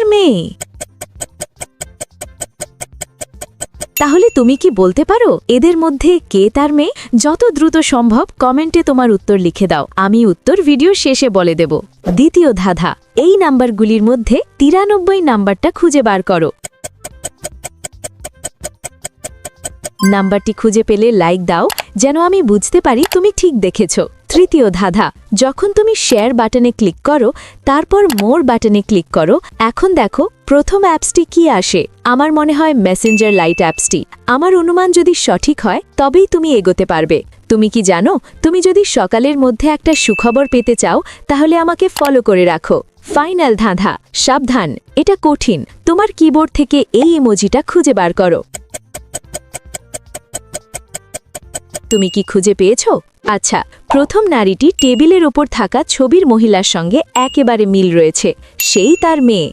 তার মেয়ে? তাহলে তুমি কি বলতে পারো এদের মধ্যে কে তার মেয়ে? যত দ্রুত সম্ভব কমেন্টে তোমার উত্তর লিখে দাও, আমি উত্তর ভিডিও শেষে বলে দেব। দ্বিতীয় ধাঁধা, এই নাম্বারগুলির মধ্যে 93 নাম্বারটা খুঁজে বার করো। নাম্বারটি খুঁজে পেলে লাইক দাও, যেন আমি বুঝতে পারি তুমি ঠিক দেখেছ। তৃতীয় ধাঁধা, যখন তুমি শেয়ার বাটনে ক্লিক করো তারপর মোর বাটনে ক্লিক করো, এখন দেখো প্রথম অ্যাপসটি কি আসে। আমার মনে হয় মেসেঞ্জার লাইট অ্যাপসটি। আমার অনুমান যদি সঠিক হয় তবেই তুমি এগোতে পারবে। তুমি কি জানো, তুমি যদি সকালের মধ্যে একটা সুখবর পেতে চাও তাহলে আমাকে ফলো করে রাখো। ফাইনাল ধাঁধা, সাবধান, এটা কঠিন। তোমার কিবোর্ড থেকে এই ইমোজিটা খুঁজে বার করো। তুমি কি খুঁজে পেয়েছো? আচ্ছা, প্রথম নারীটি টেবিলের ওপর থাকা ছবির মহিলার সঙ্গে একেবারে মিল রয়েছে, সেই তার মেয়ে।